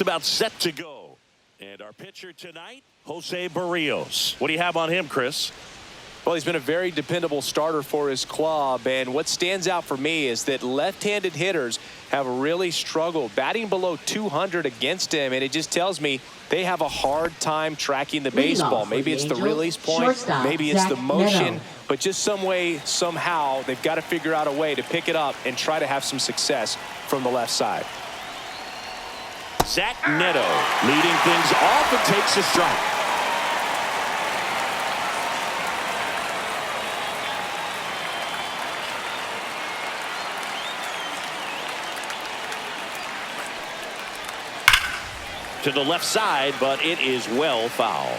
About set to go. And our pitcher tonight, Jose Barrios. What do you have on him, Chris? Well, he's been a very dependable starter for his club, and what stands out for me is that left-handed hitters have really struggled batting below 200 against him, and it just tells me they have a hard time tracking the baseball. Maybe it's the release point, maybe it's the motion, but just some way, somehow, they've got to figure out a way to pick it up and try to have some success from the left side. Zach Neto leading things off and takes a strike. To the left side, but it is well foul.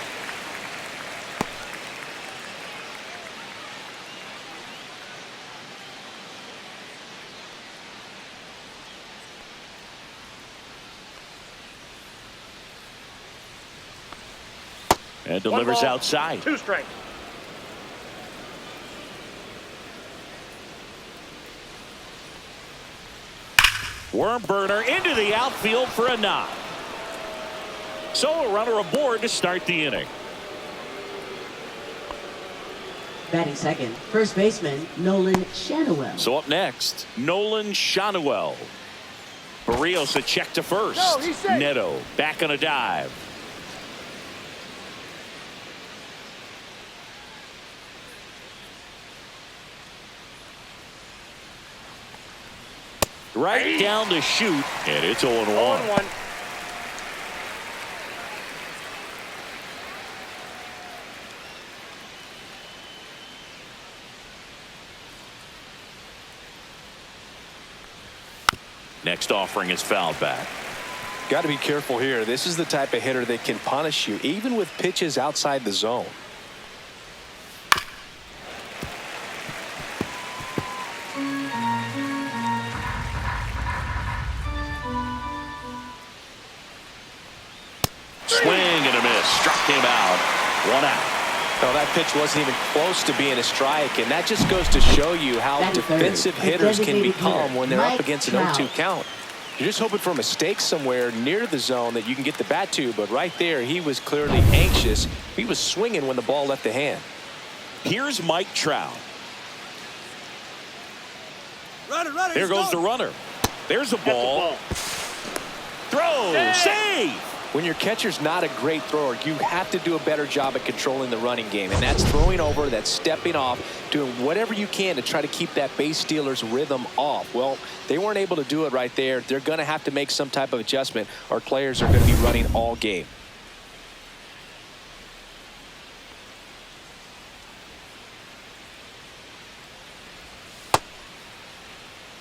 And delivers outside. 2 strikes. Worm burner into the outfield for a knock. So a runner aboard to start the inning. Batting second, first baseman Nolan Schanuel. So up next, Nolan Schanuel. Barrios a check to first. No, he's safe. Neto back on a dive. Right down to shoot, and it's 0-1. 0-1. Next offering is fouled back. Got to be careful here. This is the type of hitter that can punish you, even with pitches outside the zone. Swing and a miss. Struck him out. 1 out. No, that pitch wasn't even close to being a strike, and that just goes to show you how defensive hitters can become when they're up against an 0-2 count. You're just hoping for a mistake somewhere near the zone that you can get the bat to, but right there, he was clearly anxious. He was swinging when the ball left the hand. Here's Mike Trout. Runner, There goes the runner. There's a ball. Throw. Save. When your catcher's not a great thrower, you have to do a better job at controlling the running game, and that's throwing over, that's stepping off, doing whatever you can to try to keep that base stealer's rhythm off. Well, they weren't able to do it right there. They're going to have to make some type of adjustment, or players are going to be running all game.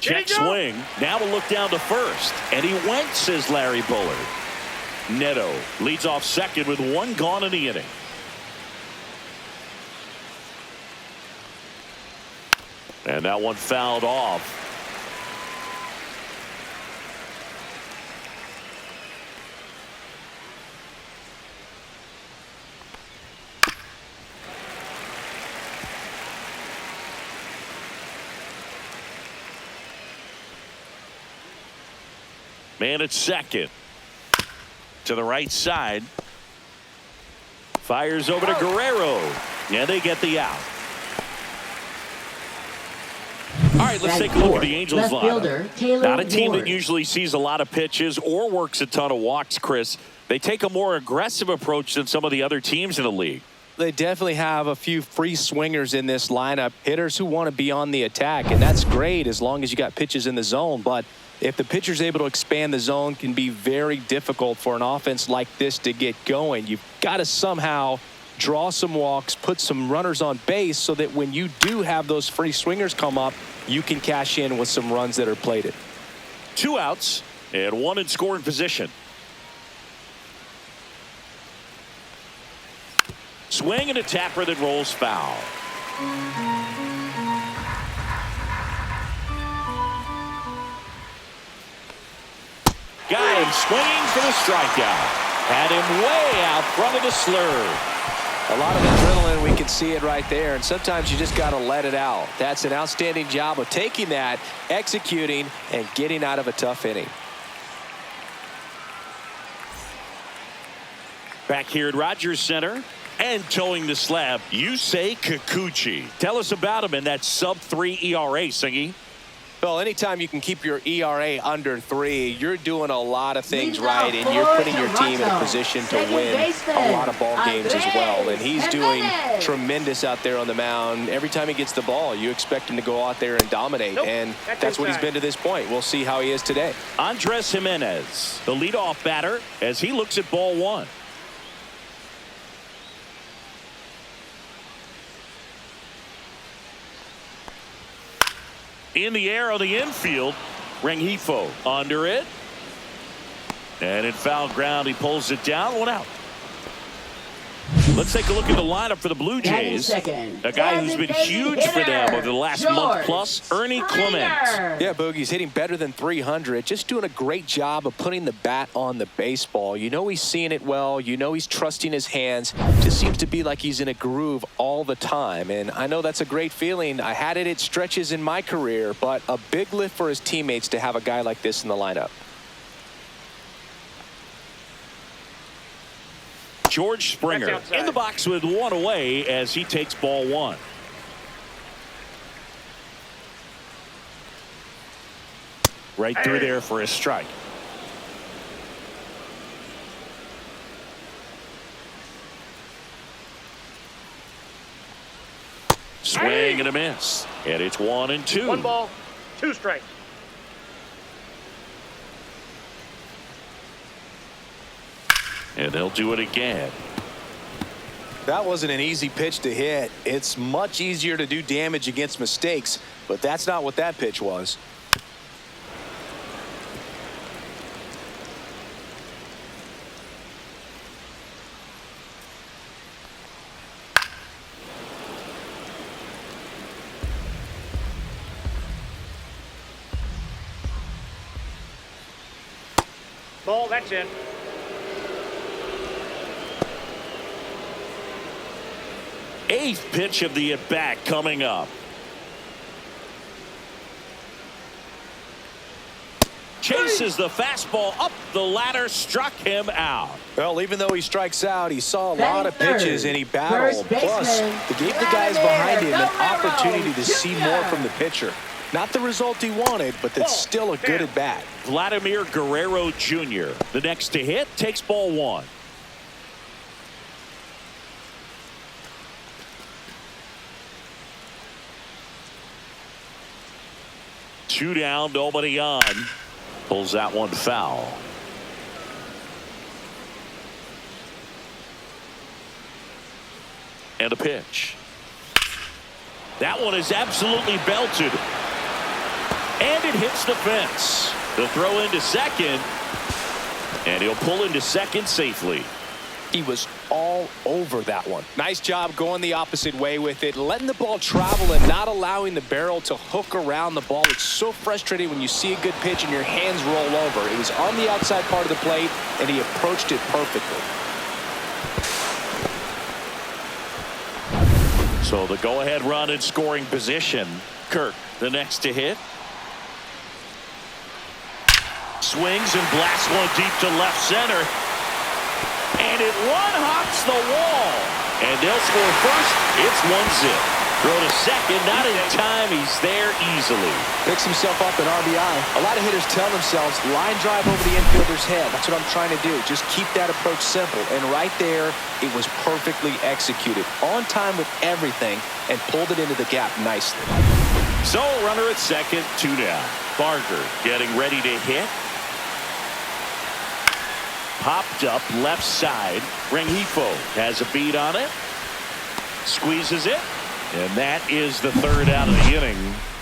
Check swing. Now to look down to first. And he went, says Larry Bullard. Neto leads off second with 1 gone in the inning. And that one fouled off. Man at second. To the right side. Fires over to Guerrero. And they get the out. All right, let's take a look at the Angels lineup. Not a team that usually sees a lot of pitches or works a ton of walks, Chris. They take a more aggressive approach than some of the other teams in the league. They definitely have a few free swingers in this lineup, hitters who want to be on the attack, and that's great as long as you got pitches in the zone. But if the pitcher's able to expand the zone, can be very difficult for an offense like this to get going. You've got to somehow draw some walks, put some runners on base so that when you do have those free swingers come up, you can cash in with some runs that are plated. 2 outs and 1 in scoring position. Swing and a tapper that rolls foul. Got him swinging for the strikeout. Had him way out front of the slurve. A lot of adrenaline, we can see it right there, and sometimes you just got to let it out. That's an outstanding job of taking that, executing, and getting out of a tough inning. Back here at Rogers Center and towing the slab, Yusei Kikuchi. Tell us about him in that sub-3 ERA, Singy. Well, anytime you can keep your ERA under 3, you're doing a lot of things right, and you're putting your team in a position to win a lot of ball games as well. And he's doing tremendous out there on the mound. Every time he gets the ball, you expect him to go out there and dominate, and that's what he's been to this point. We'll see how he is today. Andres Jimenez, the leadoff batter, as he looks at ball 1. In the air on the infield, Rengifo under it. And in foul ground, he pulls it down. 1 out. Let's take a look at the lineup for the Blue Jays. A guy who's been huge for them over the last month plus, Ernie Clement. Yeah, Boogie's hitting better than 300. Just doing a great job of putting the bat on the baseball. You know he's seeing it well. You know he's trusting his hands. Just seems to be like he's in a groove all the time. And I know that's a great feeling. I had it at stretches in my career, but a big lift for his teammates to have a guy like this in the lineup. George Springer in the box with 1 away as he takes ball 1. Right through there for a strike. Swing and a miss. And it's 1-2. 1 ball, 2 strikes. And they'll do it again. That wasn't an easy pitch to hit. It's much easier to do damage against mistakes, but that's not what that pitch was. Ball, that's in. Eighth pitch of the at-bat coming up. Chases the fastball up the ladder, struck him out. Well, even though he strikes out, he saw a lot of pitches and he battled. Plus, it gave the guys behind him an opportunity to see more from the pitcher. Not the result he wanted, but that's still a good at-bat. Vladimir Guerrero Jr., the next to hit, takes ball 1. Two down, nobody on. Pulls that one foul. And a pitch. That one is absolutely belted. And it hits the fence. The throw into second. And he'll pull into second safely. He was all over that one. Nice job going the opposite way with it, letting the ball travel and not allowing the barrel to hook around the ball. It's so frustrating when you see a good pitch and your hands roll over. It was on the outside part of the plate, and he approached it perfectly. So the go-ahead run in scoring position. Kirk, the next to hit. Swings and blasts one deep to left center. And it one-hops the wall. And they'll score first. It's 1-0. Throw to second, not in time. He's there easily. Picks himself up an RBI. A lot of hitters tell themselves, line drive over the infielder's head. That's what I'm trying to do. Just keep that approach simple. And right there, it was perfectly executed. On time with everything, and pulled it into the gap nicely. So, runner at second, 2 down. Barker getting ready to hit. Popped up left side. Rengifo has a beat on it. Squeezes it. And that is the third out of the inning.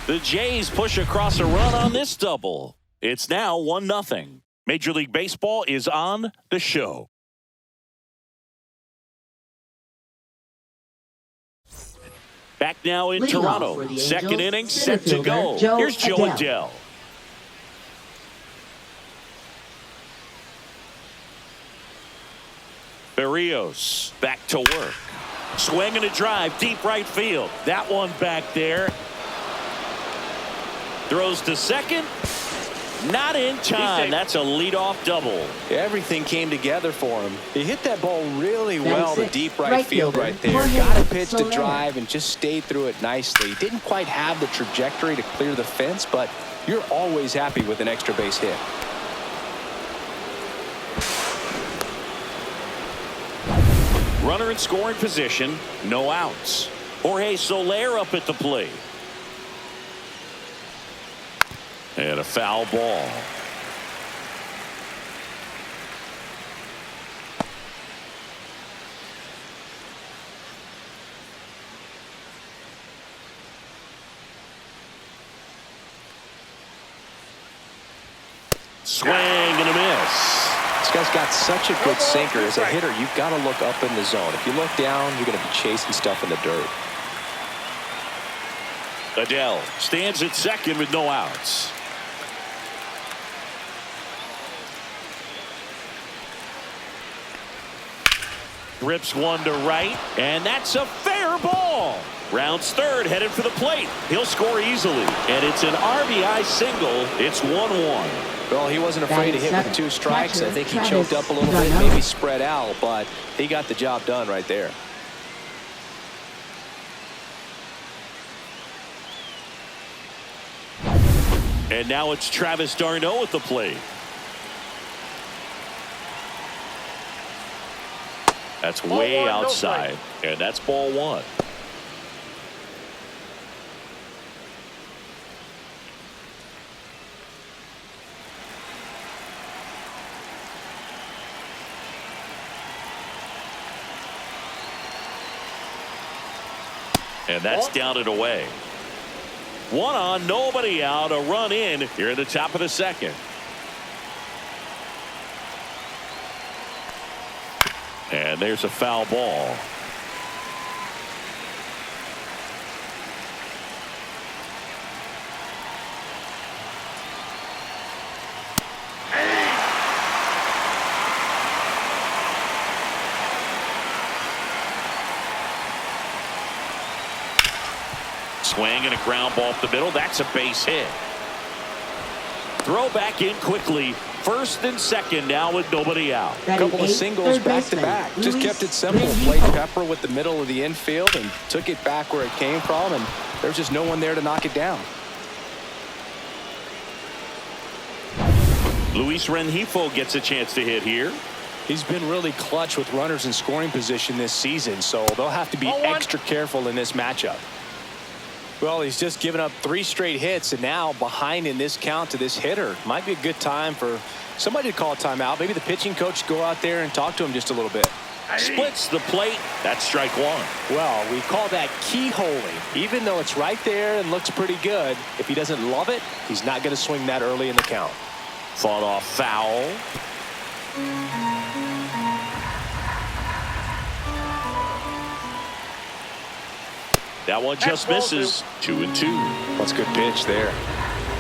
The Jays push across a run on this double. It's now 1-0. Major League Baseball is on the show. Back now in Toronto. Second inning set to go. Here's Joe Adell. Berrios back to work. Swing and a drive, deep right field. That one back there. Throws to second. Not in time. That's a leadoff double. Everything came together for him. He hit that ball really well to deep right Right field fielder, right there. Jorge Got a pitch to Soler. drive and just stayed through it nicely. Didn't quite have the trajectory to clear the fence, but you're always happy with an extra base hit. Runner in scoring position, no outs. Jorge Soler up at the plate. And a foul ball. Swing and a miss. This guy's got such a good sinker. As a hitter, you've got to look up in the zone. If you look down, you're going to be chasing stuff in the dirt. Adele stands at second with no outs. Rips one to right, and that's a fair ball. Rounds third, headed for the plate. He'll score easily, and it's an RBI single. It's 1-1. Well, he wasn't afraid to hit with 2 strikes. I think he choked up a little bit, maybe spread out, but he got the job done right there. And now it's Travis d'Arnaud at the plate. That's way outside, and that's ball 1. And that's down and away. 1 on, nobody out, a run in here at the top of the second. And there's a foul ball. Swing and a ground ball up the middle. That's a base hit. Throw back in quickly. First and second now with nobody out. A couple of singles back to back. Just kept it simple. Played Pepper with the middle of the infield and took it back where it came from, and there's just no one there to knock it down. Luis Rengifo gets a chance to hit here. He's been really clutch with runners in scoring position this season, so they'll have to be extra careful in this matchup. Well, he's just given up 3 straight hits, and now behind in this count to this hitter. Might be a good time for somebody to call a timeout. Maybe the pitching coach go out there and talk to him just a little bit. Splits the plate. That's strike 1. Well, we call that keyholing. Even though it's right there and looks pretty good, if he doesn't love it, he's not going to swing that early in the count. Fought off foul. That one just misses. 2-2. That's a good pitch there.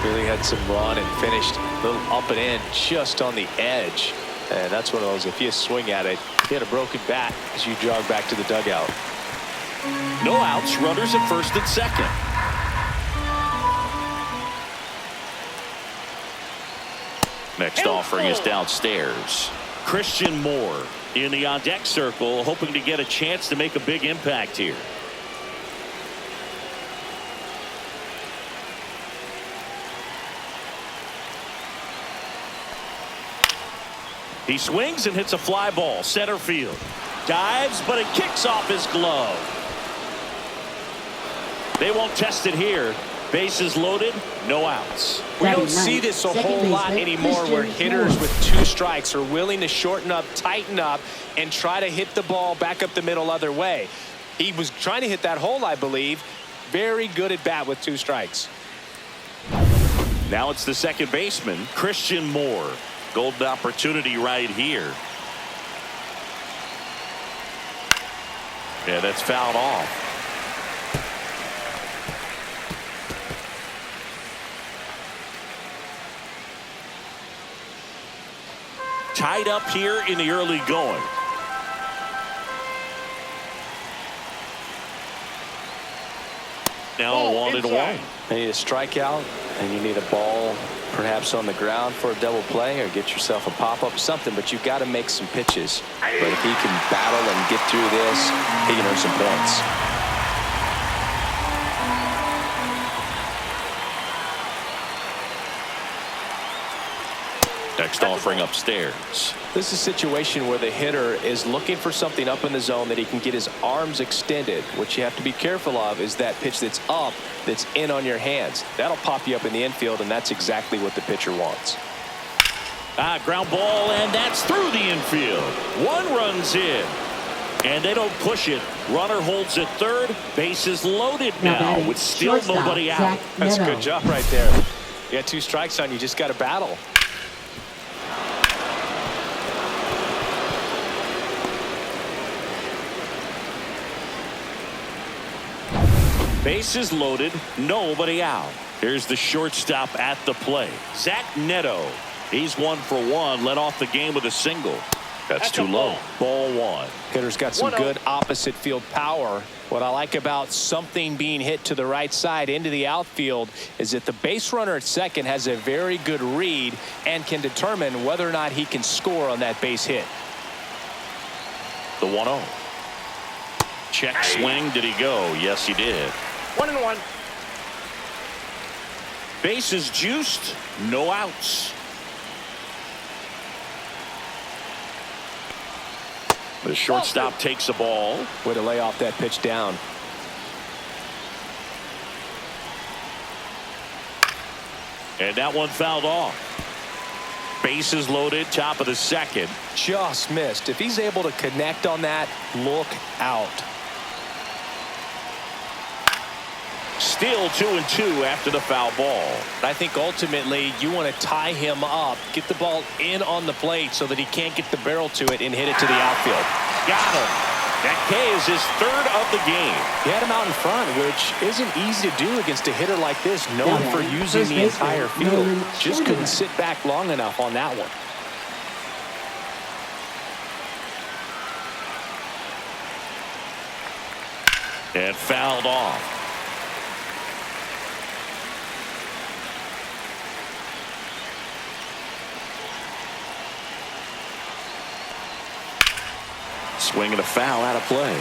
Really had some run and finished a little up and in just on the edge. And that's one of those, if you swing at it, you had a broken bat as you jog back to the dugout. No outs. Runners at first and second. Next offering is downstairs. Christian Moore in the on-deck circle, hoping to get a chance to make a big impact here. He swings and hits a fly ball center field. Dives, but it kicks off his glove. They won't test it here. Bases loaded, no outs. We don't see this a whole lot anymore where hitters with 2 strikes are willing to shorten up, tighten up, and try to hit the ball back up the middle other way. He was trying to hit that hole, I believe. Very good at bat with 2 strikes. Now it's the second baseman, Christian Moore. Golden opportunity right here. Yeah, that's fouled off. Tied up here in the early going. now Ball 1-1. inside. You need a strikeout, and you need a ball perhaps on the ground for a double play, or get yourself a pop-up, something, but you've got to make some pitches. But if he can battle and get through this, he can earn some points. Next offering upstairs. This is a situation where the hitter is looking for something up in the zone that he can get his arms extended. What you have to be careful of is that pitch that's up, that's in on your hands. That'll pop you up in the infield, and that's exactly what the pitcher wants. Ground ball, and that's through the infield. 1 run's in. And they don't push it. Runner holds at third. Bases loaded now with still nobody out. That's a good job right there. You got 2 strikes on you. Just got to battle. Bases loaded, nobody out. Here's the shortstop at the plate, Zach Neto. He's 1 for 1, led off the game with a single. That's too low. Ball 1. Hitter's got some good opposite field power. What I like about something being hit to the right side into the outfield is that the base runner at second has a very good read and can determine whether or not he can score on that base hit. The 1-0. Check swing. Did he go? Yes, he did. 1-1. Bases juiced, no outs. The shortstop takes the ball. Way to lay off that pitch down. And that one fouled off. Bases loaded, top of the second. Just missed. If he's able to connect on that, look out. Still 2-2 after the foul ball. I think ultimately you want to tie him up, get the ball in on the plate so that he can't get the barrel to it and hit it to the outfield. Got him. That K is his 3rd of the game. He had him out in front, which isn't easy to do against a hitter like this, known for using the entire field. Just couldn't sit back long enough on that one. And fouled off. Swing and a foul out of play.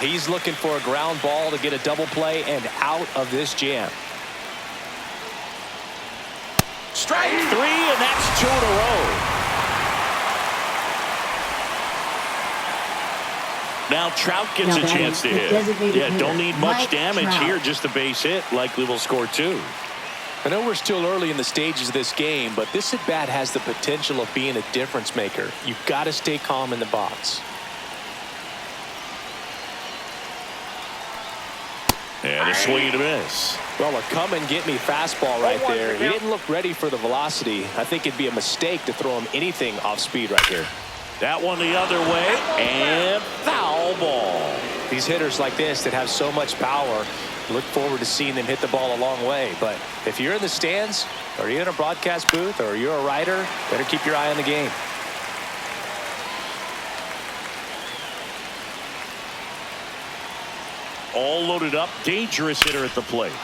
He's looking for a ground ball to get a double play and out of this jam. Strike 3, and that's 2 in a row. Now Trout gets a chance to hit. Yeah, don't need much damage here, just a base hit. Likely will score 2. I know we're still early in the stages of this game, but this at bat has the potential of being a difference maker. You've got to stay calm in the box. And a swing and a miss. Well, a come and get me fastball right there. He didn't look ready for the velocity. I think it'd be a mistake to throw him anything off speed right here. That one the other way, and foul ball. These hitters like this that have so much power, look forward to seeing them hit the ball a long way. But if you're in the stands, or you're in a broadcast booth, or you're a writer, better keep your eye on the game. All loaded up, dangerous hitter at the plate.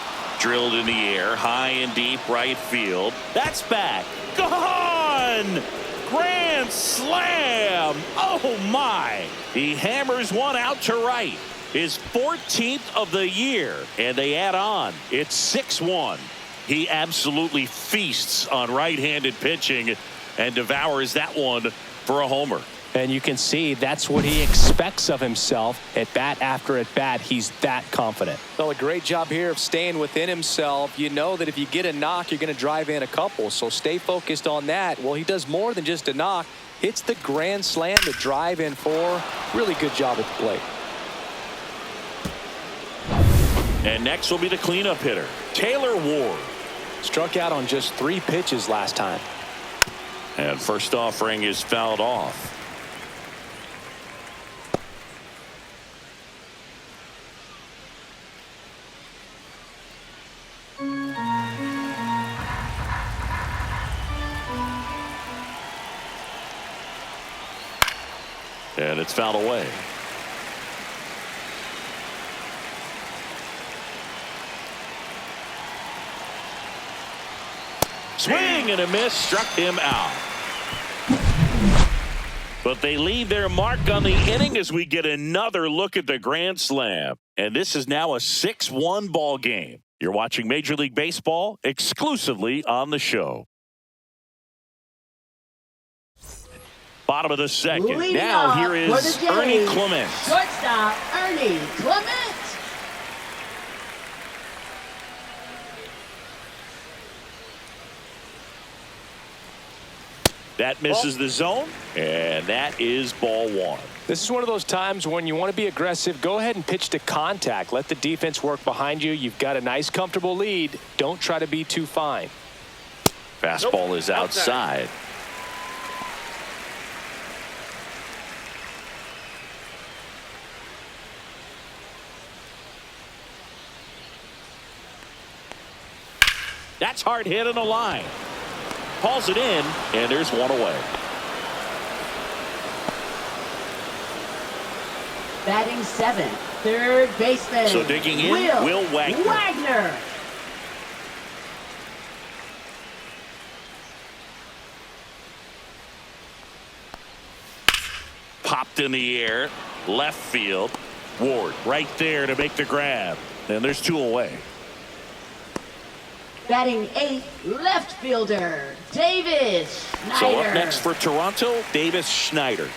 Drilled in the air, high and deep right field. That's back. Gone! Grand slam! Oh my! He hammers one out to right. His 14th of the year, and they add on. It's 6-1. He absolutely feasts on right-handed pitching and devours that one for a homer. And you can see that's what he expects of himself at bat after at bat. He's that confident. Well, a great job here of staying within himself. You know that if you get a knock, you're going to drive in a couple. So stay focused on that. Well, he does more than just a knock. Hits the grand slam to drive in 4. Really good job at the plate. And next will be the cleanup hitter, Taylor Ward. Struck out on just 3 pitches last time. And first offering is fouled off. And it's fouled away. Swing and a miss, struck him out. But they leave their mark on the inning as we get another look at the grand slam. And this is now a 6-1 ball game. You're watching Major League Baseball exclusively on the show. Bottom of the second. Leading now off here for is the Jays, Ernie Clement. Shortstop Ernie Clement. That misses the zone, and that is ball one. This is one of those times when you want to be aggressive. Go ahead and pitch to contact. Let the defense work behind you. You've got a nice, comfortable lead. Don't try to be too fine. Fastball is outside. That's hard hit on the line. Calls it in, and there's one away. Batting seventh, third baseman. So digging in, Will Wagner. Popped in the air, left field. Ward right there to make the grab. And there's two away. Batting eighth, left fielder, Davis Schneider. So up next for Toronto, Davis Schneider.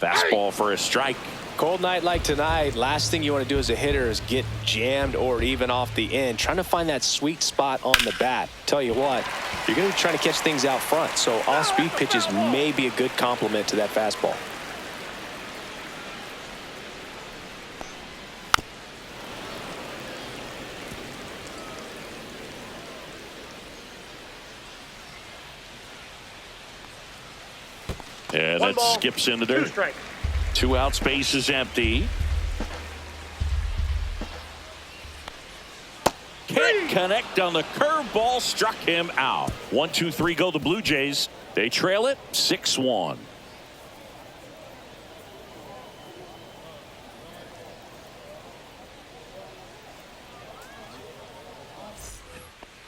Fastball for a strike. Cold night like tonight, last thing you want to do as a hitter is get jammed or even off the end. Trying to find that sweet spot on the bat. Tell you what, you're going to be trying to catch things out front. So off-speed pitches may be a good complement to that fastball. And One that ball, skips into two dirt. strikes. 2 out, space is empty. Can't connect on the curveball, struck him out. 1-2-3 go the Blue Jays. They trail it 6-1.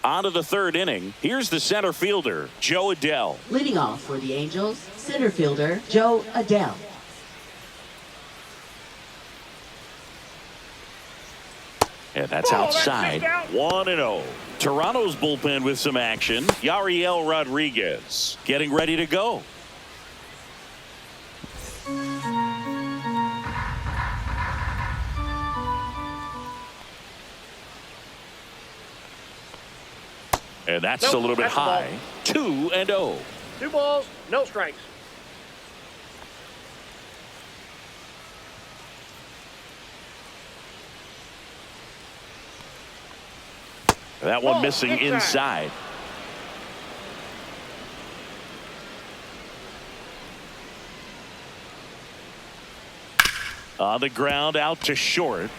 On to the third inning. Here's the center fielder, Joe Adell. Leading off for the Angels, center fielder Joe Adell. And that's Oh, that's outside. kicked out. 1-0. Toronto's bullpen with some action. Yariel Rodriguez getting ready to go. And that's Nope, a little bit that's a ball. high. 2-0. 2 balls, no strikes. That one Ball, missing inside. On the ground, out to short.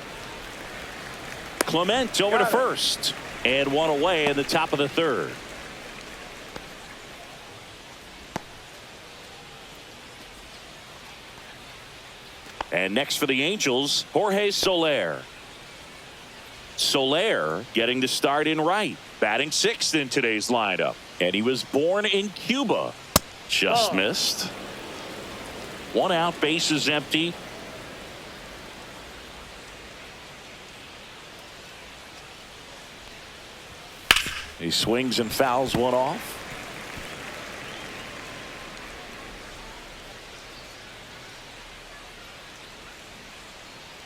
Clement over to Got it. first. And one away in the top of the third. And next for the Angels, Jorge Soler. Soler getting to start in right, batting sixth in today's lineup. And he was born in Cuba. Just missed. 1 out, bases empty. He swings and fouls one off.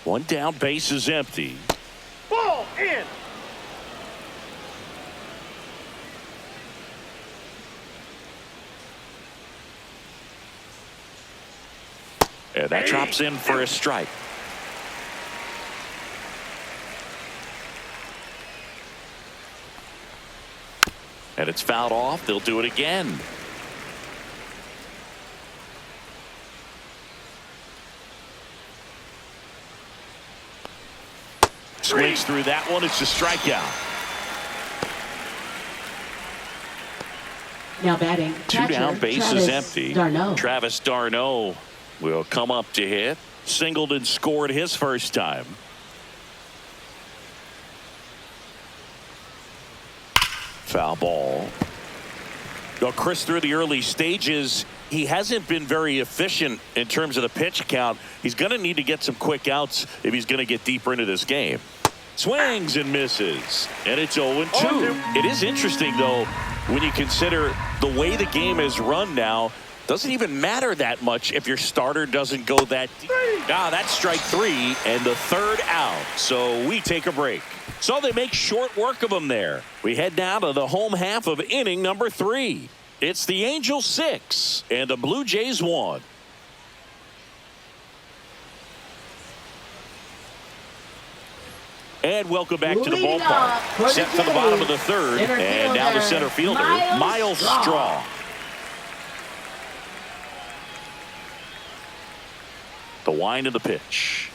One down, bases empty. Ball in. And that drops in for a strike. And it's fouled off. They'll do it again. Swings through that one. It's a strikeout. Now batting. Two down, bases empty. Darno. Travis d'Arnaud will come up to hit. Singleton scored his first time. Foul ball. Well, Chris, through the early stages, he hasn't been very efficient in terms of the pitch count. He's going to need to get some quick outs if he's going to get deeper into this game. Swings and misses, and it's 0-2. It is interesting, though, when you consider the way the game is run now. Doesn't even matter that much if your starter doesn't go that deep. That's strike 3 and the third out. So we take a break. So they make short work of him there. We head now to the home half of inning number 3. It's the Angels 6 and the Blue Jays 1. And welcome back to the ballpark. Set for the bottom of the third, and now the center fielder, Miles Straw. The wind of the pitch.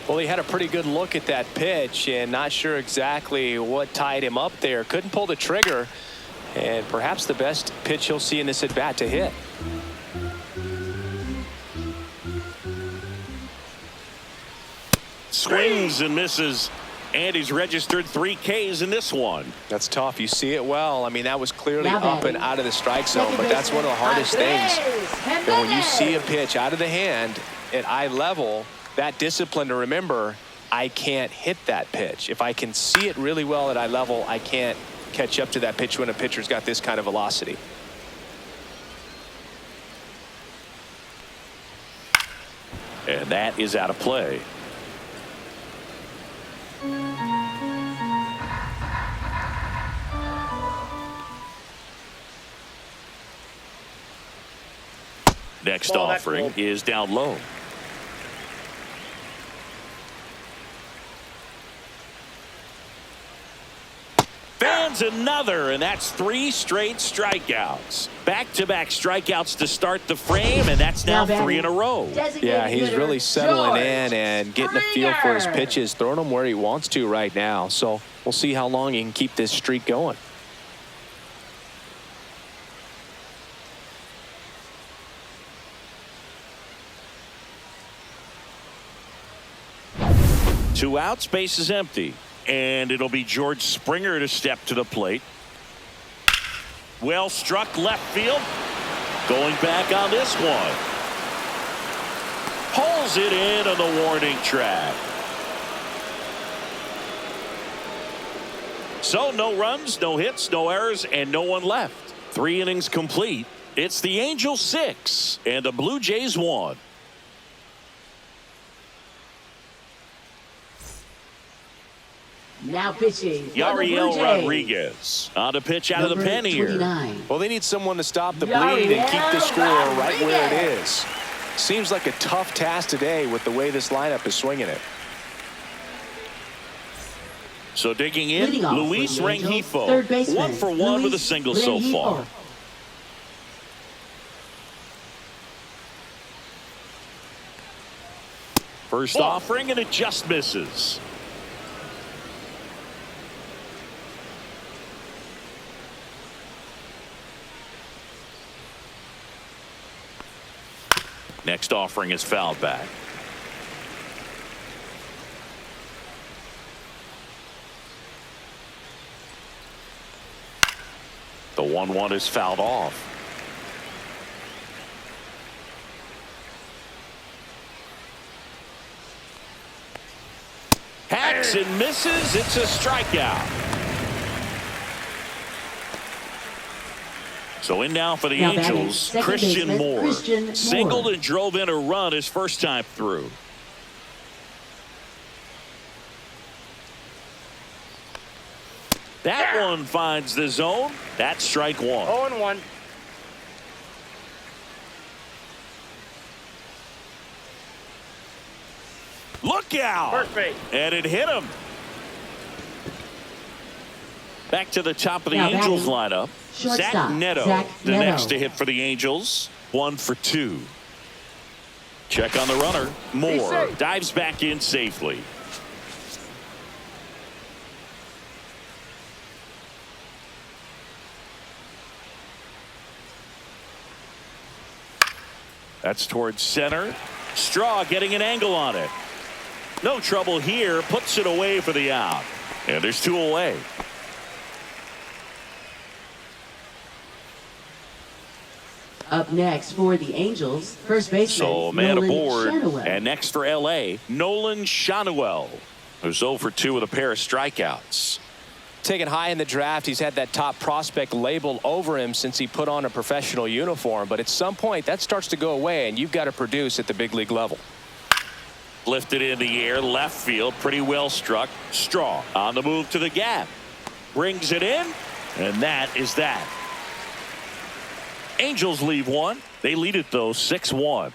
Well, he had a pretty good look at that pitch and not sure exactly what tied him up there. Couldn't pull the trigger, and perhaps the best pitch he'll see in this at bat to hit. Swings and misses, and he's registered 3 Ks in this one. That's tough. You see it well. I mean, that was clearly Now up and out of the strike zone, but that's one of the hardest things. And when you see a pitch out of the hand at eye level, that discipline to remember, I can't hit that pitch. If I can see it really well at eye level, I can't catch up to that pitch when a pitcher's got this kind of velocity. And that is out of play. Next offering is down low. Fans another, and that's 3 straight strikeouts. Back-to-back strikeouts to start the frame, and that's now 3 in a row. Yeah, he's really settling in and getting a feel for his pitches, throwing them where he wants to right now. So we'll see how long he can keep this streak going. Two outs, base is empty. And it'll be George Springer to step to the plate. Well struck left field. Going back on this one. Pulls it in on the warning track. So no runs, no hits, no errors, and no one left. 3 innings complete. It's the Angels 6 and the Blue Jays 1. Now pitching. Yariel Rodriguez on the pitch out of the pen here. Well, they need someone to stop the bleed and keep the score right where it is. Seems like a tough task today with the way this lineup is swinging it. So digging in, Luis Rengifo. 1-for-1 with a single so far. First offering, and it just misses. Next offering is fouled back. The 1-1 is fouled off. Hacks and misses. It's a strikeout. So in now for the Angels, Christian Moore. Singled and drove in a run his first time through. That one finds the zone. That's strike 1. 0-1. Look out! First base. And it hit him. Back to the top of the Angels lineup. Zach Neto, the next to hit for the Angels. 1 for 2. Check on the runner. Moore safe. dives back in safely. That's towards center. Straw getting an angle on it. No trouble here. Puts it away for the out. And there's 2 away. Up next for the Angels, first baseman So man Nolan aboard. Schanuel. And next for LA, Nolan Schanuel, who's 0 for 2 with a pair of strikeouts. Taken high in the draft, he's had that top prospect label over him since he put on a professional uniform. But at some point, that starts to go away, and you've got to produce at the big league level. Lifted in the air, left field, pretty well struck. Straw on the move to the gap. Brings it in, and that is that. Angels leave one. They lead it, though, 6-1.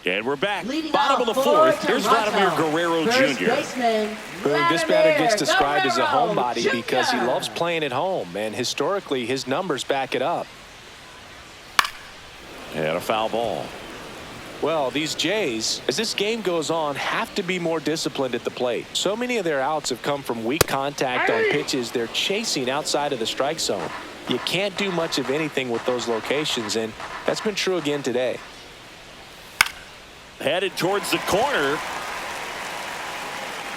And we're back. Leading Bottom of off the for 4th. Here's Toronto, Vladimir Guerrero first Jr. baseman, This batter gets Vladimir described as a Guerrero homebody because he Jr. loves playing at home, and historically his numbers back it up. And a foul ball. Well, these Jays, as this game goes on, have to be more disciplined at the plate. So many of their outs have come from weak contact on pitches they're chasing outside of the strike zone. You can't do much of anything with those locations, and that's been true again today. Headed towards the corner.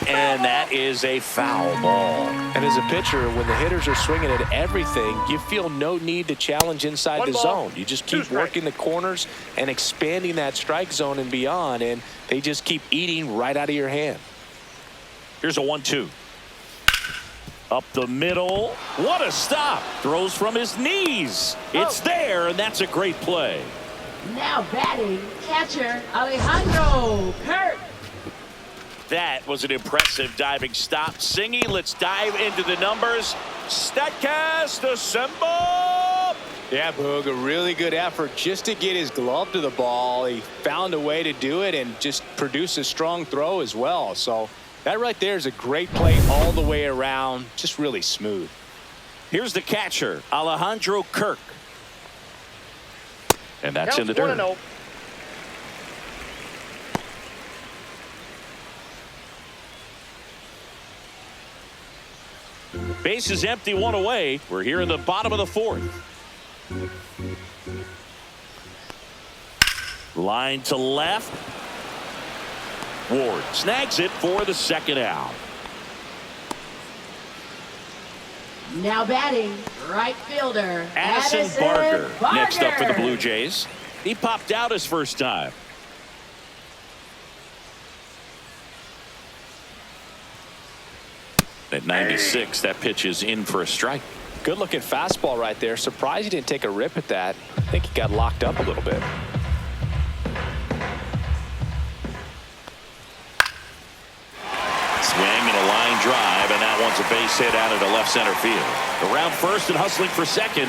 And that is a foul ball. And as a pitcher, when the hitters are swinging at everything, you feel no need to challenge inside One the ball, zone. You just 2 keep strikes. working the corners and expanding that strike zone and beyond, and they just keep eating right out of your hand. Here's a 1-2. Up the middle. What a stop. Throws from his knees. It's there, and that's a great play. Now batting, catcher Alejandro Kirk. That was an impressive diving stop. Singy, let's dive into the numbers. Statcast assemble. Yeah, Boog, a really good effort just to get his glove to the ball. He found a way to do it and just produce a strong throw as well. So that right there is a great play all the way around. Just really smooth. Here's the catcher, Alejandro Kirk. And that's in the dirt. 1-0. Base is empty, 1 away. We're here in the bottom of the 4th. Line to left. Ward snags it for the second out. Now batting, right fielder Addison Barker next up for the Blue Jays. He popped out his first time. At 96, that pitch is in for a strike. Good looking fastball right there. Surprised he didn't take a rip at that. I think he got locked up a little bit. Swing and a line drive, and that one's a base hit out into left center field. Around first and hustling for second.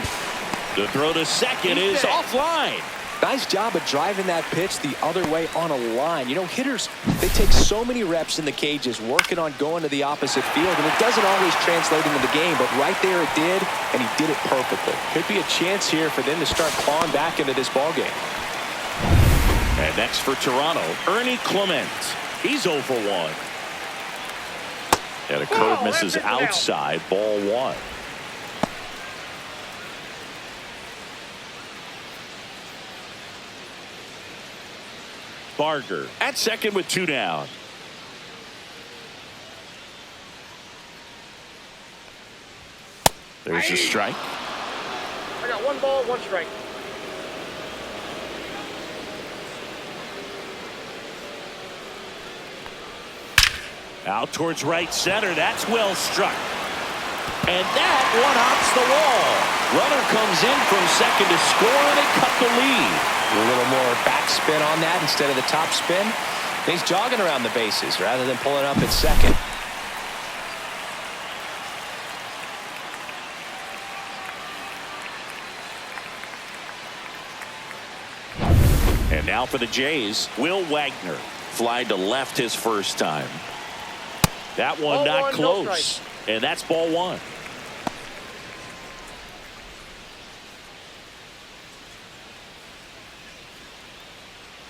The throw to second is offline. Nice job of driving that pitch the other way on a line. You know, hitters, they take so many reps in the cages working on going to the opposite field, and it doesn't always translate into the game, but right there it did, and he did it perfectly. Could be a chance here for them to start clawing back into this ball game. And next for Toronto, Ernie Clement. He's 0 for 1. And a curve misses outside, ball 1. Barger at second with 2 down. There's a strike. I got 1 ball, 1 strike. Out towards right center. That's well struck. And that one hops the wall. Runner comes in from second to score, and they cut the lead. A little more backspin on that instead of the top spin. He's jogging around the bases rather than pulling up at second. And now for the Jays, Will Wagner. Fly to left his first time. That one Ball not one, no close. strike. And that's ball one.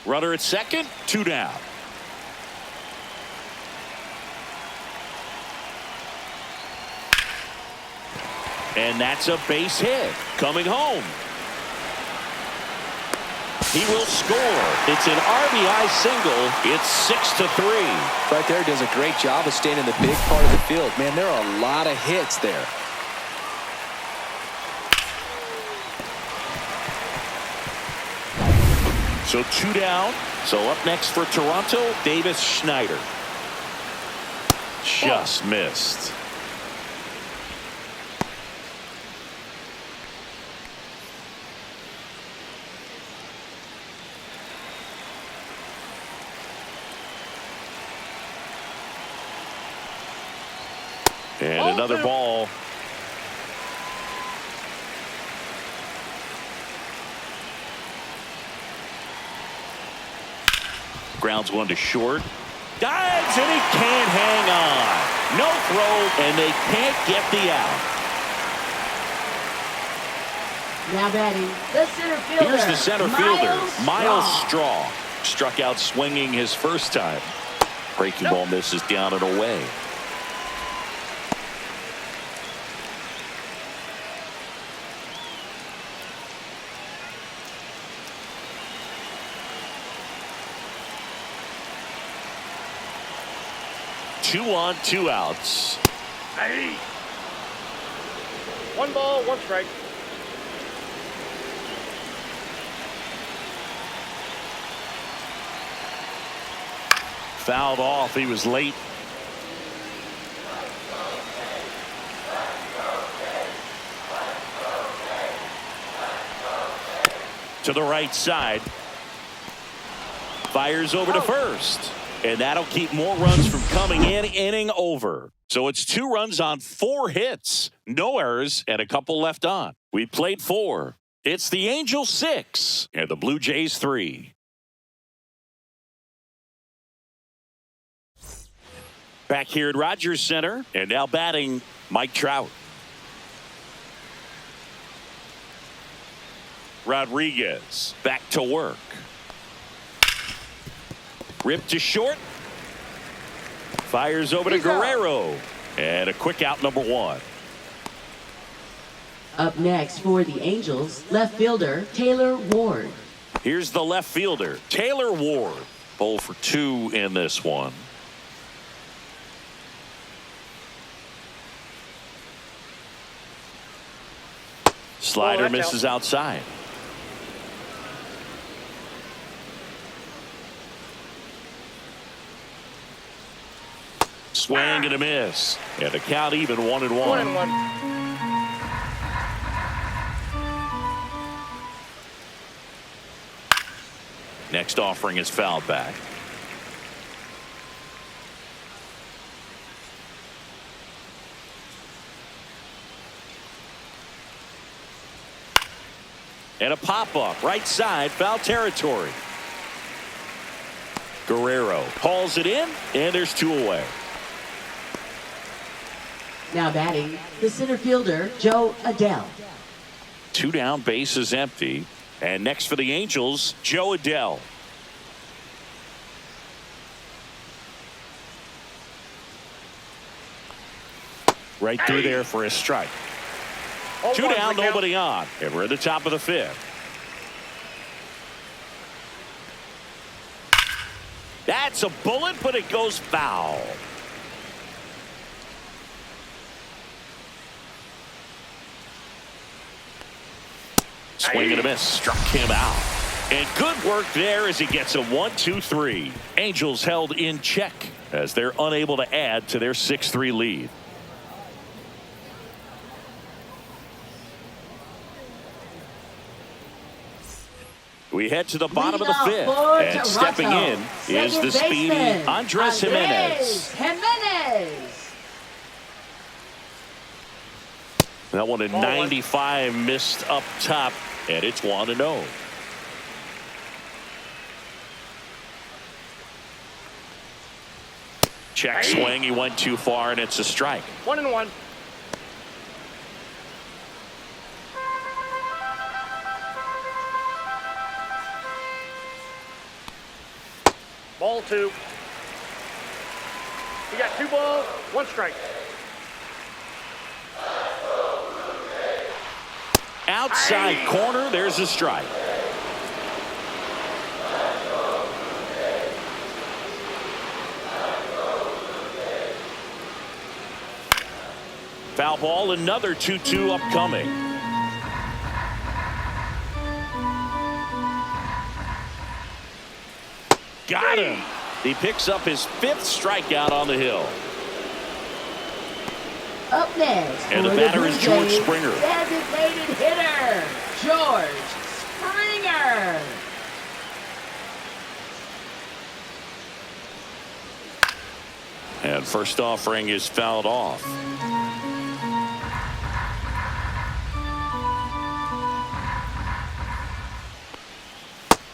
Runner at second, 2 down. And that's a base hit. Coming home. He will score. It's an RBI single. It's 6-3. Right there, does a great job of staying in the big part of the field. Man, there are a lot of hits there. So 2 down. So up next for Toronto, Davis Schneider. Just missed. And another ball. Grounds one to short. Dives and he can't hang on. No throw and they can't get the out. Now batting, the center fielder. Here's the center fielder, Miles Straw. Struck out swinging his first time. Breaking ball misses down and away. Two on, 2 outs. Hey. 1 ball, 1 strike. Fouled off. He was late. To the right side. Fires over to first. And that'll keep more runs from coming in. Inning over. So it's 2 runs on 4 hits. No errors and a couple left on. We played 4. It's the Angels 6 and the Blue Jays 3. Back here at Rogers Center, and now batting Mike Trout. Rodriguez back to work. Ripped to short. Fires over to Guerrero. And a quick out, number 1. Up next for the Angels, left fielder Taylor Ward. Here's the left fielder, Taylor Ward. 0 for 2 in this one. Slider misses outside. Swing and a miss. And the count even 1-1. 1-1. Next offering is fouled back. And a pop-up, right side, foul territory. Guerrero hauls it in, and there's 2 away. Now batting, the center fielder Joe Adele. 2 down, base is empty. And next for the Angels, Joe Adele. Right through there for a strike. 2 down, nobody on. And we're at the top of the 5th. That's a bullet, but it goes foul. Swing and a miss. Struck him out. And good work there as he gets a 1-2-3. Angels held in check as they're unable to add to their 6-3 lead. We head to the bottom of the 5th, and stepping in is the speedy Andres Jimenez. That one at 95 missed up top, and it's 1-0. Check swing. He went too far, and it's a strike. 1-1. Ball 2. You got 2 balls, 1 strike. Outside corner. There's a strike. Foul ball. Another 2-2 upcoming. Got him. He picks up his 5th strikeout on the hill. Up next, And the for batter Blue is George Jays, Springer. Designated hitter, George Springer. And first offering is fouled off.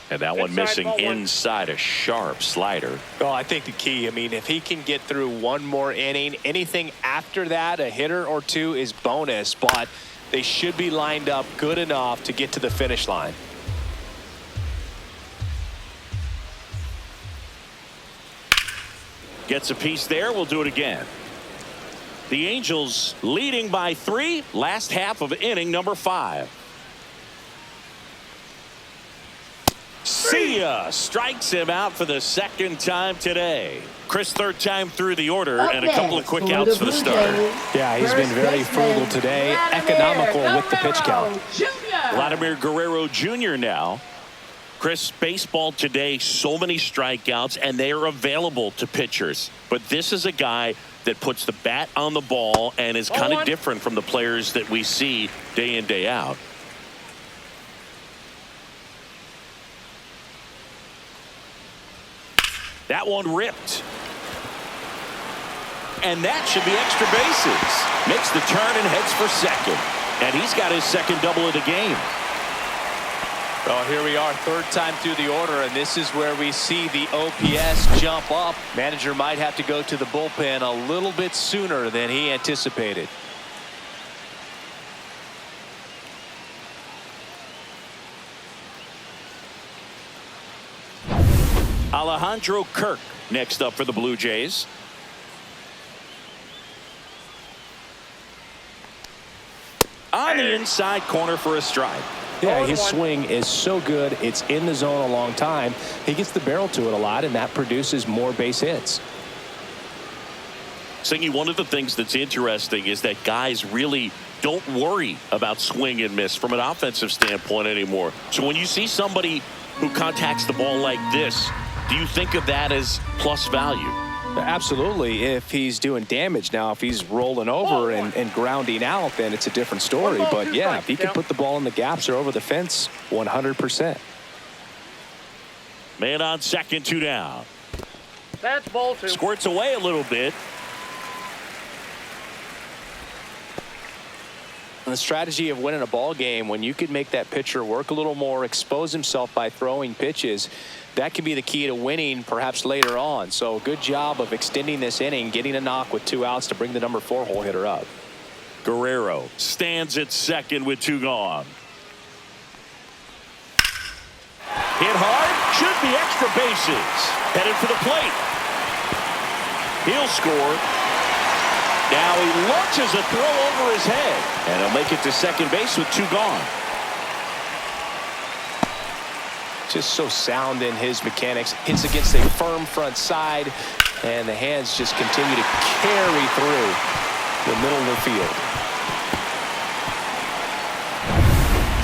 And that one missing inside, a sharp slider. Well, I think the key, I mean, if he can get through one more inning, anything after that, a hitter or 2 is bonus, but they should be lined up good enough to get to the finish line. Gets a piece there. We'll do it again. The Angels leading by 3. Last half of inning number 5. See ya. Strikes him out for the 2nd time today. Chris, 3rd time through the order, Up and a couple of next, quick for outs for the Blue starter. Jays, Yeah, he's been first very baseman, frugal today, Vladimir economical with the pitch count. Guerrero Jr. Vladimir Guerrero Jr. now. Chris, baseball today, so many strikeouts, and they are available to pitchers. But this is a guy that puts the bat on the ball and is kind of different from the players that we see day in, day out. That one ripped. And that should be extra bases. Makes the turn and heads for second. And he's got his 2nd double of the game. Well, here we are, 3rd time through the order, and this is where we see the OPS jump up. Manager might have to go to the bullpen a little bit sooner than he anticipated. Alejandro Kirk next up for the Blue Jays. On the inside corner for a strike. Yeah, his swing is so good. It's in the zone a long time. He gets the barrel to it a lot, and that produces more base hits. Singy, one of the things that's interesting is that guys really don't worry about swing and miss from an offensive standpoint anymore. So when you see somebody who contacts the ball like this, do you think of that as plus value? Absolutely, if he's doing damage. Now, if he's rolling over and grounding out, then it's a different story. But yeah, if he can put the ball in the gaps or over the fence, 100%. Man on second, 2 down. That's ball 2. Squirts away a little bit. And the strategy of winning a ball game, when you could make that pitcher work a little more, expose himself by throwing pitches, that can be the key to winning perhaps later on. So good job of extending this inning, getting a knock with 2 outs to bring the number 4 hole hitter up. Guerrero stands at second with 2 gone. Hit hard, should be extra bases. Headed for the plate. He'll score. Now he launches a throw over his head, and he'll make it to second base with 2 gone. Just so sound in his mechanics. Hits against a firm front side, and the hands just continue to carry through the middle of the field.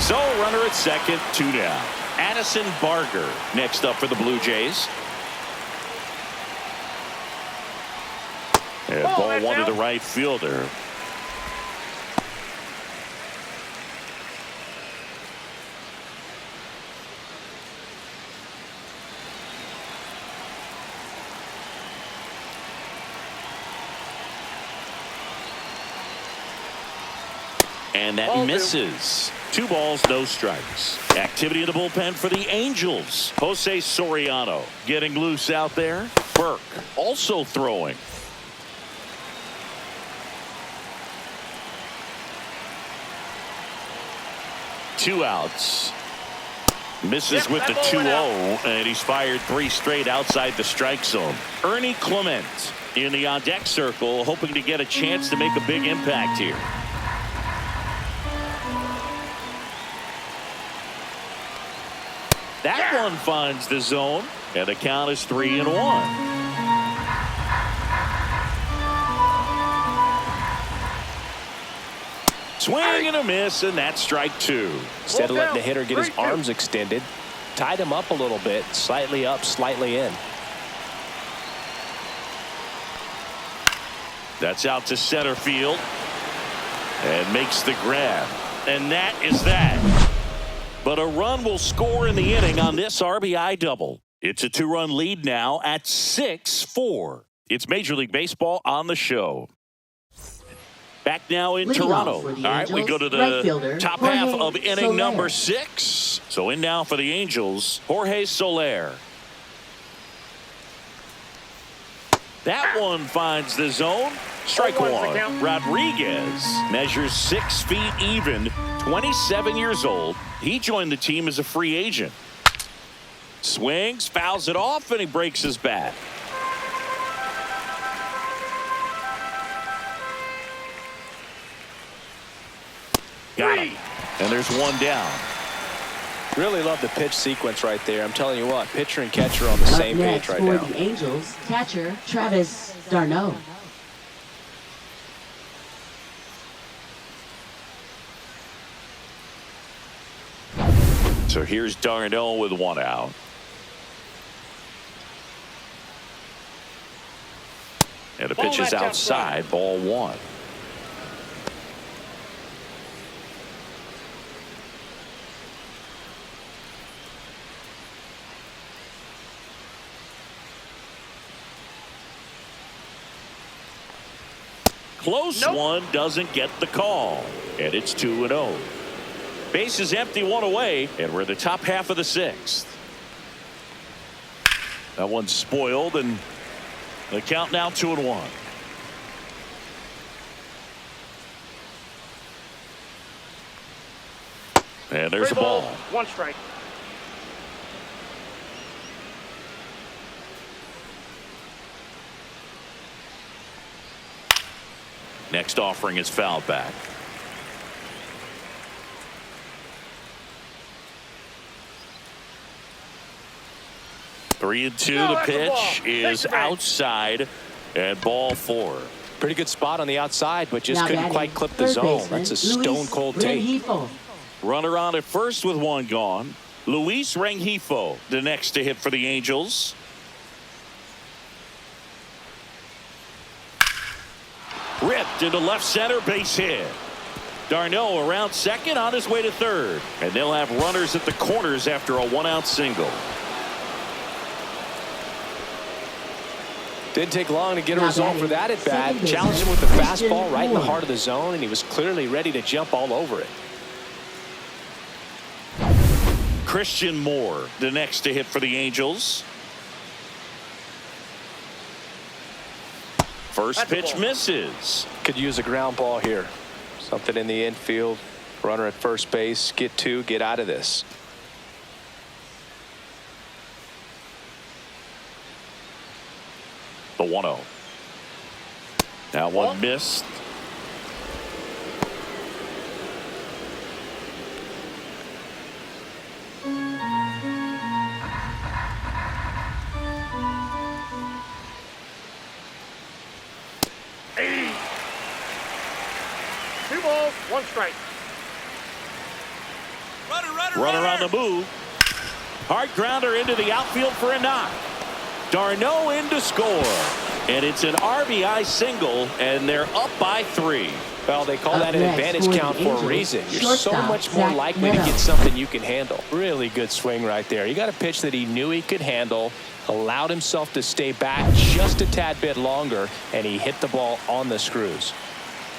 So runner at second, 2 down. Addison Barger next up for the Blue Jays. And ball 1 to the right fielder. And that misses. 2 balls, no strikes. Activity in the bullpen for the Angels. Jose Soriano getting loose out there. Burke also throwing. Two outs. Misses with the 2-0, and he's fired 3 straight outside the strike zone. Ernie Clement in the on-deck circle, hoping to get a chance to make a big impact here. That one finds the zone, and the count is 3-1. Swing and a miss, and that's strike 2. Instead of letting the hitter get his arms extended, tied him up a little bit, slightly up, slightly in. That's out to center field and makes the grab. And that is that. But a run will score in the inning on this RBI double. It's a 2-run lead now at 6-4. It's Major League Baseball on the show. Back now in Toronto. All right, we go to the top half of inning number 6. So in now for the Angels, Jorge Soler. That one finds the zone. Strike 1. Rodriguez measures 6 feet even, 27 years old. He joined the team as a free agent. Swings, fouls it off, and he breaks his bat. Got him. And there's one down. Really love the pitch sequence right there. I'm telling you what, pitcher and catcher are on the same page right now. For the Angels, catcher Travis d'Arnaud. So here's d'Arnaud with 1 out. And the pitch is outside, ball 1. Close one doesn't get the call. And it's 2-0. Base is empty, 1 away, and we're in the top half of the 6th. That one's spoiled, and the count now 2-1. And there's a ball. 1 strike. Next offering is fouled back. Three and 2. The pitch is outside, and ball 4. Pretty good spot on the outside, but just couldn't quite clip the zone. That's a stone-cold take. Runner on at first with 1 gone. Luis Rengifo, the next to hit for the Angels. Ripped into left center, base hit. d'Arnaud around second, on his way to third. And they'll have runners at the corners after a 1-out single. Didn't take long to get a result for that at bat. Challenged him with the fastball right in the heart of the zone, and he was clearly ready to jump all over it. Christian Moore, the next to hit for the Angels. First pitch misses. Could use a ground ball here. Something in the infield. Runner at first base. Get 2. Get out of this. The 1-0. That one missed. Two balls, 1 strike. Runner on the move. Hard grounder into the outfield for a knock. d'Arnaud in to score. And it's an RBI single, and they're up by 3. Well, they call that an advantage count for a reason. You're so much more likely to get something you can handle. Really good swing right there. You got a pitch that he knew he could handle, allowed himself to stay back just a tad bit longer, and he hit the ball on the screws.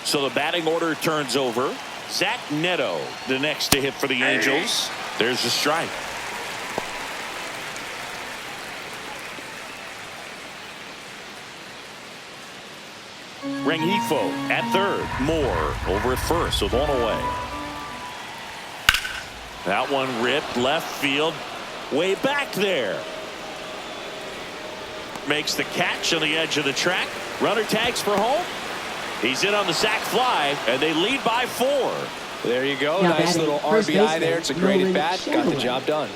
So the batting order turns over. Zach Neto, the next to hit for the Angels. There's a strike. Rengifo at third. Moore over at first with one away. That one ripped left field. Way back there. Makes the catch on the edge of the track. Runner tags for home. He's in on the sac fly, and they lead by 4. There you go. Now Nice little RBI there. It's a great at bat. Got the job done.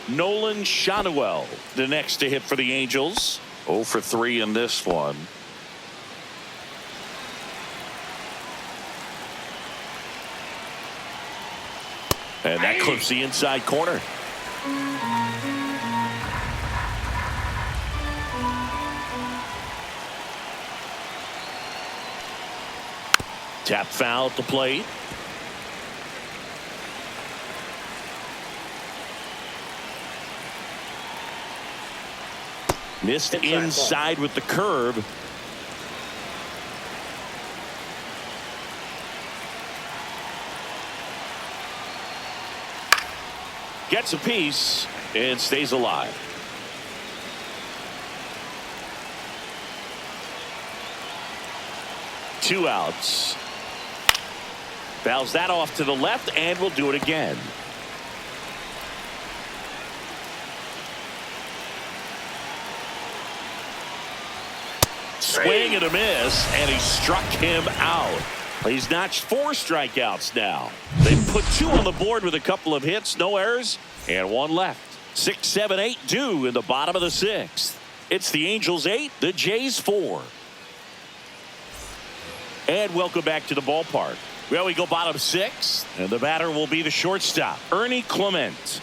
Nolan Schanuel, the next to hit for the Angels. 0 for 3 in this one. And that clips the inside corner. Tap foul at the plate. Missed inside with the curve. Gets a piece and stays alive. Two outs. Fouls that off to the left and will do it again. Swing and a miss, and he struck him out. He's notched 4 strikeouts now. They put 2 on the board with a couple of hits, no errors, and 1 left. 6, 7, 8 due in the bottom of the 6th. It's the Angels 8, the Jays 4. And welcome back to the ballpark. Well, we go bottom 6, and the batter will be the shortstop, Ernie Clement.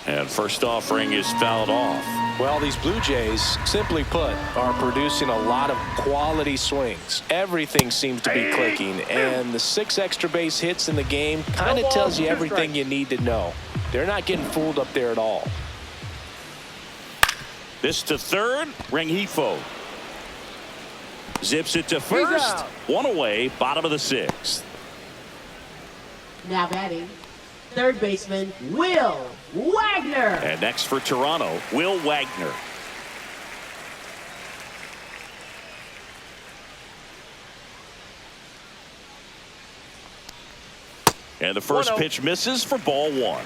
And first offering is fouled off. Well, these Blue Jays, simply put, are producing a lot of quality swings. Everything seems to be clicking, and the 6 extra base hits in the game kind of tells you everything you need to know. They're not getting fooled up there at all. This to third, Rengifo. Zips it to first. 1 away, bottom of the 6th. Now batting, third baseman Will Wagner. And next for Toronto, Will Wagner. And the first pitch misses for ball 1.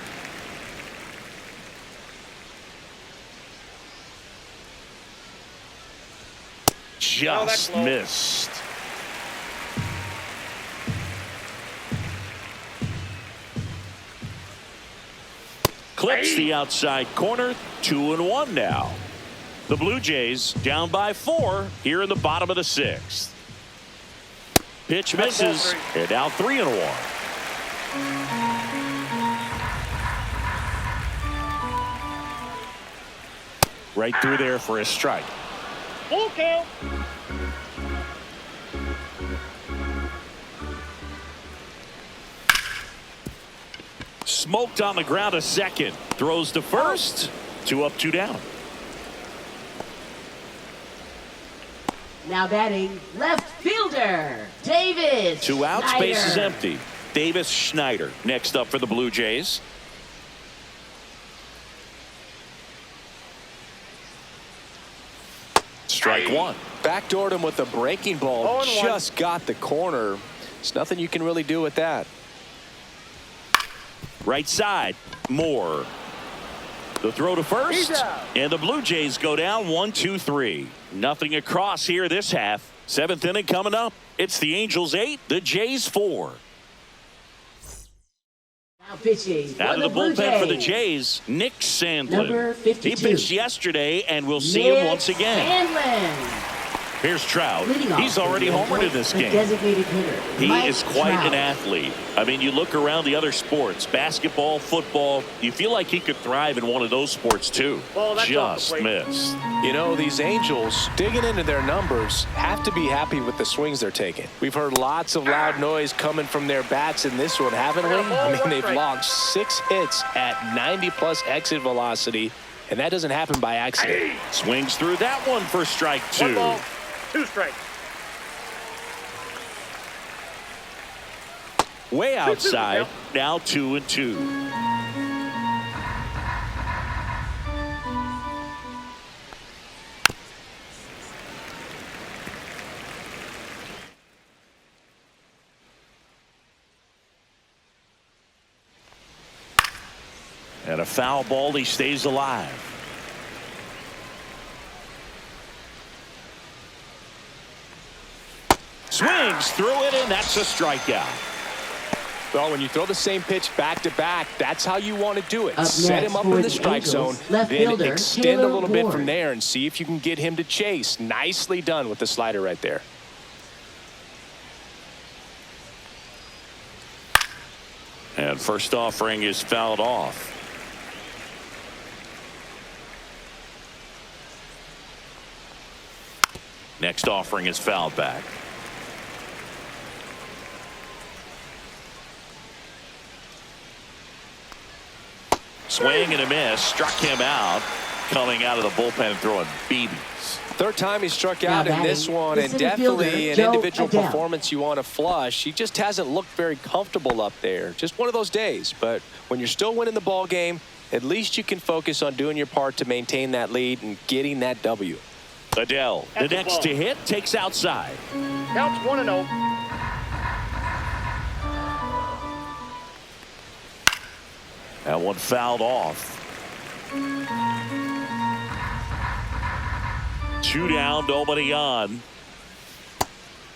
Just missed. Clips the outside corner. 2-1 now. The Blue Jays down by 4 here in the bottom of the 6th. Pitch misses. And now 3-1. Right through there for a strike. Full count. Smoked on the ground a second. Throws to first. 2 up, 2 down. Now batting, left fielder Davis 2 outs, Schneider. base is empty. Davis Schneider next up for the Blue Jays. Strike 1. Backdoored him with a breaking ball. Just got the corner. There's nothing you can really do with that. Right side, Moore. The throw to first, and the Blue Jays go down 1-2-3. Nothing across here this half. 7th inning coming up. It's the Angels 8, the Jays 4. Now pitching Out of the Blue bullpen for the Jays. Jays, Nick Sandlin. Number 52. He pitched yesterday, and we'll see him once again. Sandlin. Here's Trout. Leading off He's already for the homered in this the game. designated hitter, He Mike is quite Trout. an athlete. I mean, you look around the other sports, basketball, football, you feel like he could thrive in one of those sports too. Just missed. You know, these Angels, digging into their numbers, have to be happy with the swings they're taking. We've heard lots of loud noise coming from their bats in this one, haven't we? I mean, they've logged 6 hits at 90+ exit velocity. and that doesn't happen by accident. Swings through that one for strike 2. 1 ball, 2 strikes. Way outside. Now 2-2. And a foul ball. He stays alive. Swings through it, and that's a strikeout. Well, when you throw the same pitch back to back, that's how you want to do it. Up Set next him up for in the the strike Angels, zone, left then fielder, extend Taylor a little bit Ward. from there and see if you can get him to chase. Nicely done with the slider right there. And first offering is fouled off. Next offering is fouled back. Swing and a miss. Struck him out. Coming out of the bullpen and throwing BBs. Third time he struck Now out in batting, this one, the and center definitely fielder, an Joe individual Adele. performance you want to flush. He just hasn't looked very comfortable up there. Just one of those days. But when you're still winning the ball game, at least you can focus on doing your part to maintain that lead and getting that W. Adele, the That's a next ball. to hit, takes outside. Counts 1-0. That one fouled off. 2 down, nobody on.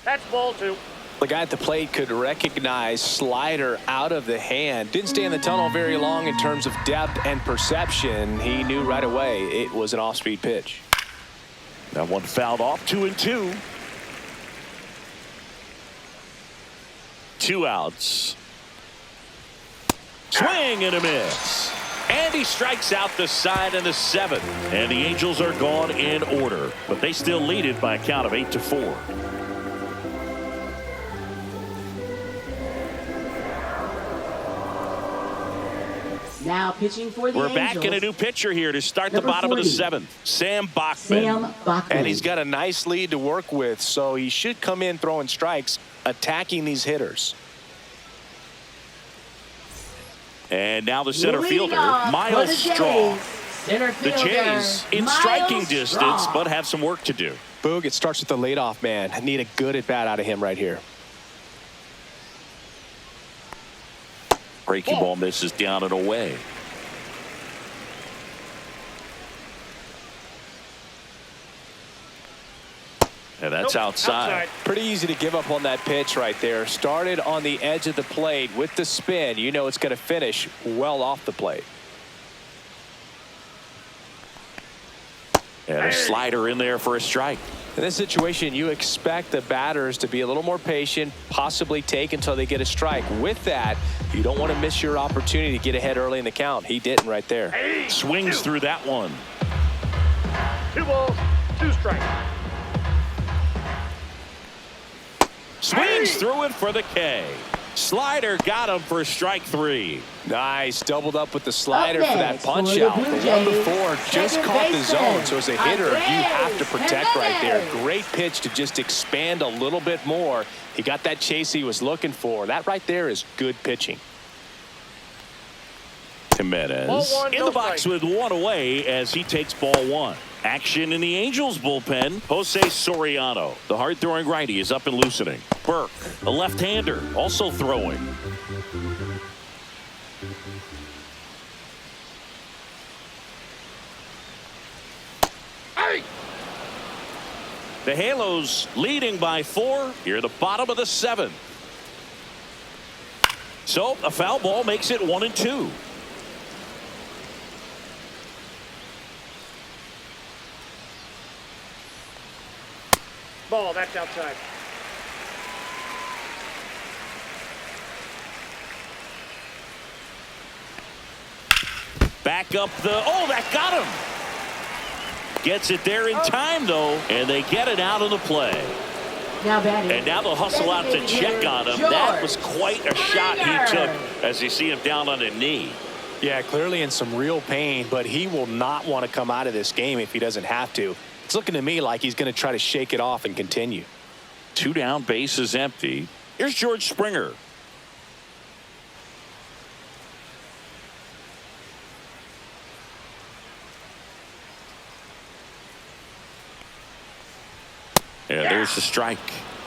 That's ball 2. The guy at the plate could recognize slider out of the hand. Didn't stay in the tunnel very long in terms of depth and perception. He knew right away it was an off-speed pitch. That one fouled off. 2-2. 2 outs. Swing and a miss. And he strikes out the side in the 7th. And the Angels are gone in order. But they still lead it by a count of 8-4. Now pitching for the We're Angels. back in a new pitcher here to start the Number bottom of the 40. 7th. Sam Bachman. Sam Bachman. And he's got a nice lead to work with, so he should come in throwing strikes, attacking these hitters. And now the center Leading fielder, off for Miles the Jays, Straw. Center The fielder, Jays in Miles striking distance, Straw. but have some work to do. Boog, it starts with the leadoff man. I need a good at-bat out of him right here. Breaking ball misses down and away. And that's Nope, outside. Pretty easy to give up on that pitch right there. Started on the edge of the plate with the spin. You know it's going to finish well off the plate. And a slider in there for a strike. In this situation, you expect the batters to be a little more patient, possibly take until they get a strike. With that, you don't want to miss your opportunity to get ahead early in the count. He didn't right there. Swings through that one. 2 balls, 2 strikes. Swings through it for the K. Slider got him for strike 3. Nice. Doubled up with the slider Up for that next punch for the out. Blue The one Jays, before just second caught the baseman, zone. So as a hitter, you have to protect right there. Jimenez. Great pitch to just expand a little bit more. He got that chase he was looking for. That right there is good pitching. Jimenez Ball 1, in no the box strike. with 1 away as he takes ball 1. Action in the Angels bullpen. Jose Soriano, the hard-throwing righty, is up and loosening. Burke, the left-hander, also throwing. The Halos leading by 4 here at the bottom of the 7th. So a foul ball makes it 1-2. Ball, that's outside. Back up the, oh, that got him. Gets it there in time, though, and they get it out of the play. Now batting. And now they'll hustle out to check on him. That was quite a shot he took as you see him down on a knee. Yeah, clearly in some real pain, but he will not want to come out of this game if he doesn't have to. It's looking to me like he's going to try to shake it off and continue. 2 down, bases empty. Here's George Springer. And there's the strike.